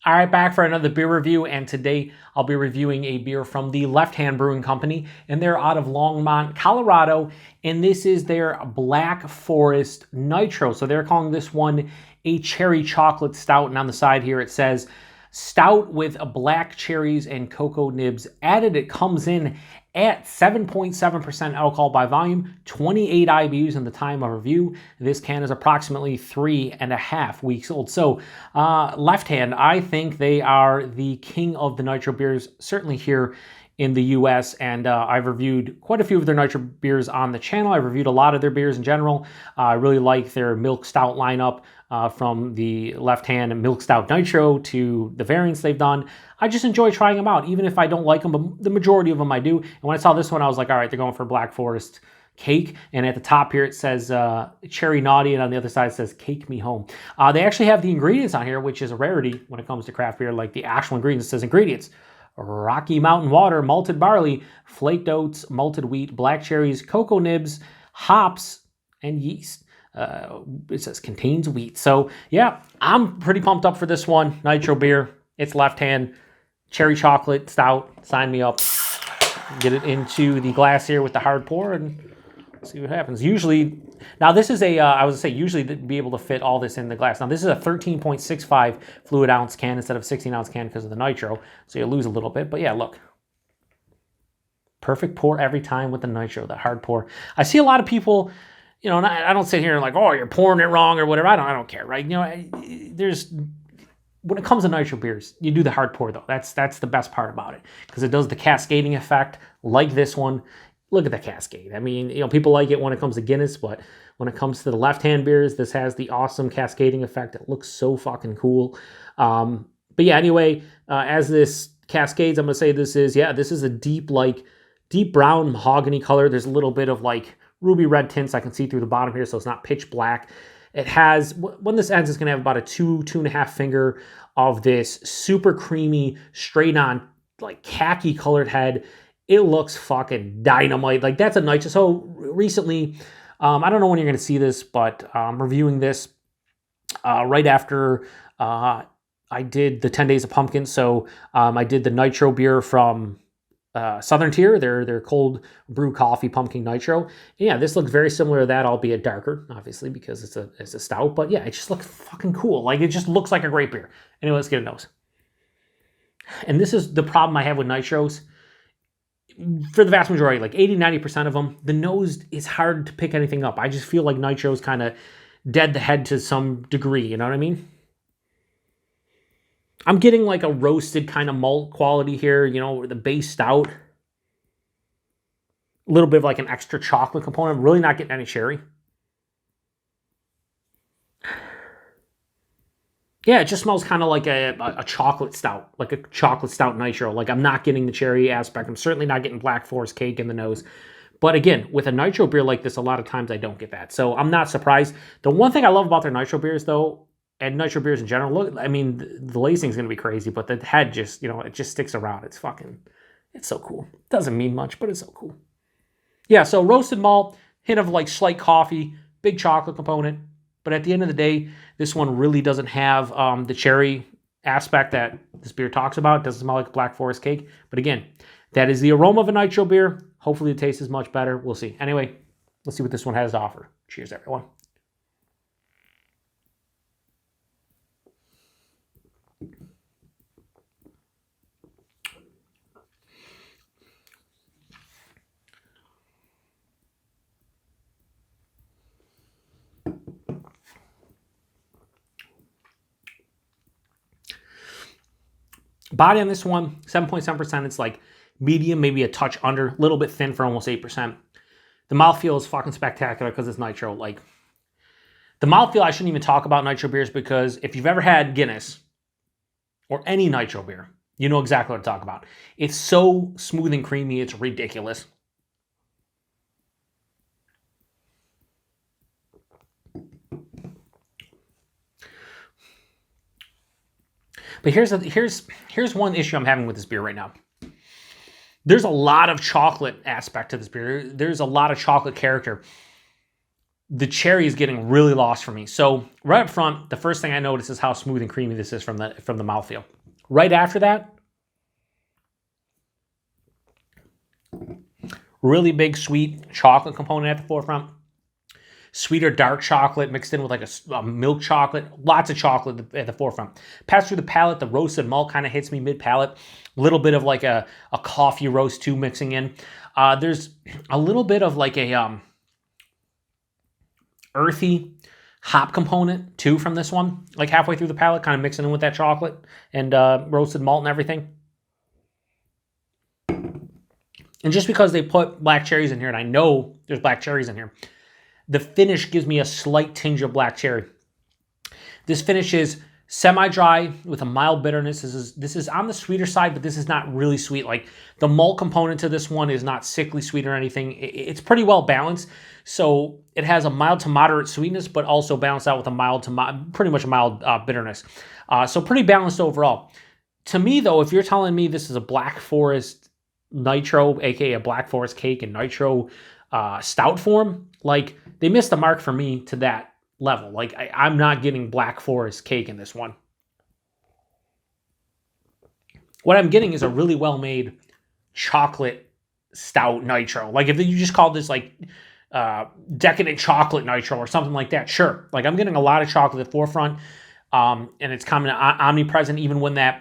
All right, back for another beer review, and today I'll be reviewing a beer from the Left Hand Brewing Company, and they're out of Longmont, Colorado, and this is their Black Forest Nitro. So they're calling this one a cherry chocolate stout, and on the side here it says stout with black cherries and cocoa nibs added. It comes in at 7.7% alcohol by volume, 28 IBUs in the time of review. This can is approximately 3.5 weeks old. So Left Hand, I think they are the king of the nitro beers, certainly here in the US, and I've reviewed quite a few of their nitro beers on the channel. I've reviewed a lot of their beers in general. I really like their milk stout lineup, from the Left Hand Milk Stout Nitro to the variants they've done. I just enjoy trying them out, even if I don't like them, but the majority of them I do. And when I saw this one, I was like, all right, they're going for Black Forest cake. And at the top here, it says cherry naughty, and on the other side it says cake me home. They actually have the ingredients on here, which is a rarity when it comes to craft beer. Like the actual ingredients, it says ingredients: Rocky Mountain water, malted barley, flaked oats, malted wheat, black cherries, cocoa nibs, hops, and yeast. It says contains wheat. So yeah, I'm pretty pumped up for this one. Nitro beer. It's Left Hand. Cherry chocolate stout. Sign me up. Get it into the glass here with the hard pour and see what happens. Usually, now this is a, I was going to say, usually to be able to fit all this in the glass. Now this is a 13.65 fluid ounce can instead of 16 ounce can because of the nitro. So you lose a little bit, but yeah, look. Perfect pour every time with the nitro, that hard pour. I see a lot of people, you know, and I don't sit here and like, oh, you're pouring it wrong or whatever. I don't care, right? You know, when it comes to nitro beers, you do the hard pour though. That's the best part about it because it does the cascading effect like this one. Look at the cascade. I mean, you know, people like it when it comes to Guinness, but when it comes to the Left Hand beers, this has the awesome cascading effect. It looks so fucking cool. But yeah, anyway, as this cascades, I'm gonna say this is a deep brown mahogany color. There's a little bit of like ruby red tints I can see through the bottom here, so it's not pitch black. It has, when this ends, it's going to have about a 2.5 finger of this super creamy, straight on, like khaki colored head. It looks fucking dynamite. Like, that's a nitro. So recently, I don't know when you're going to see this, but I'm reviewing this right after I did the 10 Days of Pumpkin. So I did the nitro beer from Southern Tier, their cold brew coffee pumpkin nitro. And yeah, this looks very similar to that, albeit darker, obviously, because it's a stout. But yeah, it just looks fucking cool. Like, it just looks like a great beer. Anyway, let's get a nose. And this is the problem I have with nitros. For the vast majority, like 80-90% of them, the nose is hard to pick anything up. I just feel like nitros kind of dead the head to some degree. You know what I mean? I'm getting like a roasted kind of malt quality here, you know, the base stout. A little bit of like an extra chocolate component. I'm really not getting any cherry. Yeah, it just smells kind of like a chocolate stout, like a chocolate stout nitro. Like, I'm not getting the cherry aspect. I'm certainly not getting Black Forest cake in the nose. But again, with a nitro beer like this, a lot of times I don't get that. So I'm not surprised. The one thing I love about their nitro beers, though, and nitro beers in general, look, I mean, the lacing is going to be crazy, but the head just, you know, it just sticks around. It's so cool. Doesn't mean much, but it's so cool. Yeah, so roasted malt, hint of like slight coffee, big chocolate component. But at the end of the day, this one really doesn't have the cherry aspect that this beer talks about. It doesn't smell like Black Forest cake. But again, that is the aroma of a nitro beer. Hopefully the taste is much better. We'll see. Anyway, let's see what this one has to offer. Cheers, everyone. Body on this one, 7.7%. It's like medium, maybe a touch under, a little bit thin for almost 8%. The mouthfeel is fucking spectacular because it's nitro. Like, the mouthfeel, I shouldn't even talk about nitro beers because if you've ever had Guinness or any nitro beer, you know exactly what to talk about. It's so smooth and creamy, it's ridiculous. But here's one issue I'm having with this beer right now. There's a lot of chocolate aspect to this beer. There's a lot of chocolate character. the cherry is getting really lost for me. So right up front, the first thing I notice is how smooth and creamy this is from the mouthfeel. Right after that, really big sweet chocolate component at the forefront. Sweeter dark chocolate mixed in with like a milk chocolate. Lots of chocolate at the forefront. Pass through the palate, the roasted malt kind of hits me mid-palate. A little bit of like a coffee roast too mixing in. There's a little bit of like a earthy hop component too from this one. Like halfway through the palate, kind of mixing in with that chocolate and roasted malt and everything. And just because they put black cherries in here, and I know there's black cherries in here, the finish gives me a slight tinge of black cherry. This finish is semi-dry with a mild bitterness. This is on the sweeter side, but this is not really sweet. Like the malt component to this one is not sickly sweet or anything. It's pretty well balanced. So it has a mild to moderate sweetness, but also balanced out with a mild to pretty much a mild bitterness. So pretty balanced overall. To me, though, if you're telling me this is a Black Forest Nitro, aka a Black Forest cake and Nitro stout form, like they missed the mark for me to that level. Like I'm not getting Black Forest cake in this one. What I'm getting is a really well-made chocolate stout Nitro. Like if you just called this like decadent chocolate Nitro or something like that, sure. Like I'm getting a lot of chocolate at the forefront, and it's coming omnipresent even when that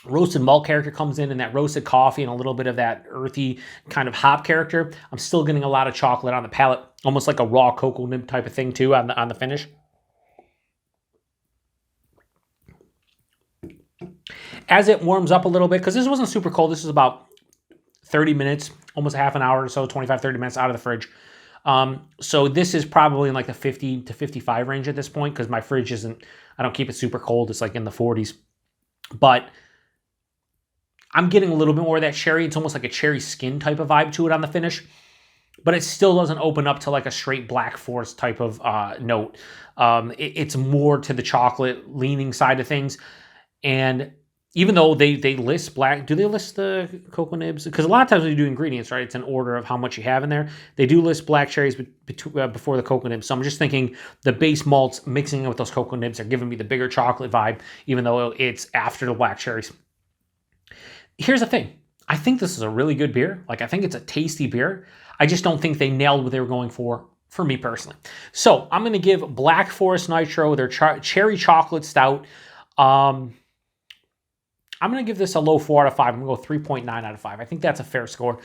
roasted malt character comes in and that roasted coffee and a little bit of that earthy kind of hop character. I'm still getting a lot of chocolate on the palate, almost like a raw cocoa nib type of thing too on the finish. As it warms up a little bit, because this wasn't super cold, this is about 30 minutes, almost half an hour or so, 25, 30 minutes out of the fridge. So this is probably in like the 50 to 55 range at this point, because my fridge isn't, I don't keep it super cold. It's like in the 40s. But I'm getting a little bit more of that cherry. It's almost like a cherry skin type of vibe to it on the finish. But it still doesn't open up to like a straight Black Forest type of note. It's more to the chocolate leaning side of things. And even though they list black, do they list the cocoa nibs? Because a lot of times when you do ingredients, right, it's an order of how much you have in there. They do list black cherries before the cocoa nibs. So I'm just thinking the base malts mixing in with those cocoa nibs are giving me the bigger chocolate vibe, even though it's after the black cherries. Here's the thing. I think this is a really good beer. Like, I think it's a tasty beer. I just don't think they nailed what they were going for me personally. So I'm going to give Black Forest Nitro, their cherry chocolate stout. I'm going to give this a low 4 out of 5. I'm going to go 3.9 out of 5. I think that's a fair score.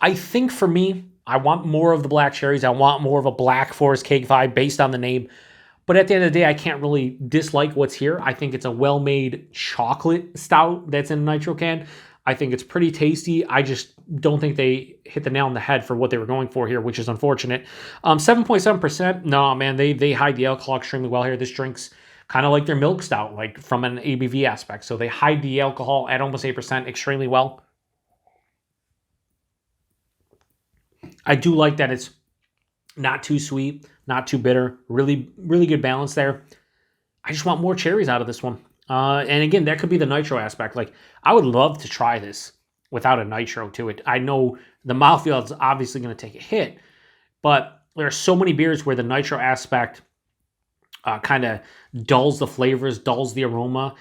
I think for me, I want more of the black cherries. I want more of a Black Forest cake vibe based on the name. But at the end of the day, I can't really dislike what's here. I think it's a well-made chocolate stout that's in a Nitro can. I think it's pretty tasty. I just don't think they hit the nail on the head for what they were going for here, which is unfortunate. 7.7%. No, man, they hide the alcohol extremely well here. This drink's kind of like their milk stout, like from an ABV aspect. So they hide the alcohol at almost 8% extremely well. I do like that it's not too sweet, not too bitter. Really, really good balance there. I just want more cherries out of this one. And again, that could be the Nitro aspect. Like, I would love to try this without a Nitro to it. I know the mouthfeel is obviously going to take a hit, but there are so many beers where the Nitro aspect kind of dulls the flavors, dulls the aroma,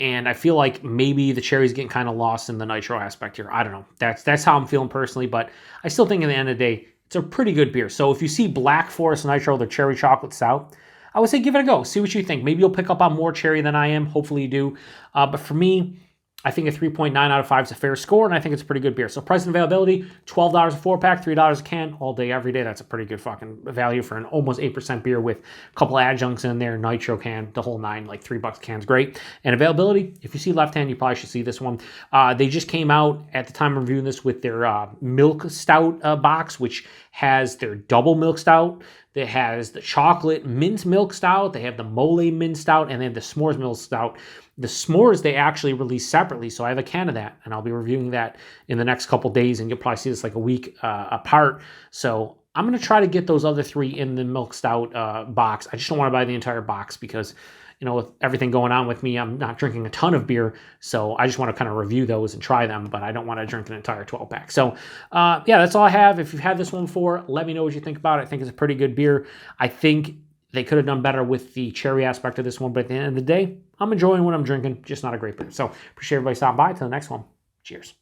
and I feel like maybe the cherry's getting kind of lost in the Nitro aspect here. I don't know. That's how I'm feeling personally, but I still think at the end of the day, it's a pretty good beer. So if you see Black Forest Nitro, the cherry chocolate stout, I would say give it a go. See what you think. Maybe you'll pick up on more cherry than I am. Hopefully you do. But for me, I think a 3.9 out of 5 is a fair score, and I think it's a pretty good beer. So price and availability, $12 a 4-pack, $3 a can, all day, every day. That's a pretty good fucking value for an almost 8% beer with a couple adjuncts in there, Nitro can, the whole nine, like $3 a can's great. And availability, if you see Left Hand, you probably should see this one. They just came out at the time of reviewing this with their milk stout box, which has their double milk stout. That has the chocolate mint milk stout. They have the mole mint stout, and they have the s'mores milk stout. The s'mores they actually release separately, so I have a can of that, and I'll be reviewing that in the next couple days, and you'll probably see this like a week apart. So I'm going to try to get those other three in the milk stout box. I just don't want to buy the entire box because you know, with everything going on with me, I'm not drinking a ton of beer, so I just want to kind of review those and try them, but I don't want to drink an entire 12-pack. So, yeah, that's all I have. If you've had this one before, let me know what you think about it. I think it's a pretty good beer. I think they could have done better with the cherry aspect of this one, but at the end of the day, I'm enjoying what I'm drinking, just not a great beer. So, appreciate everybody stopping by. Till the next one, cheers.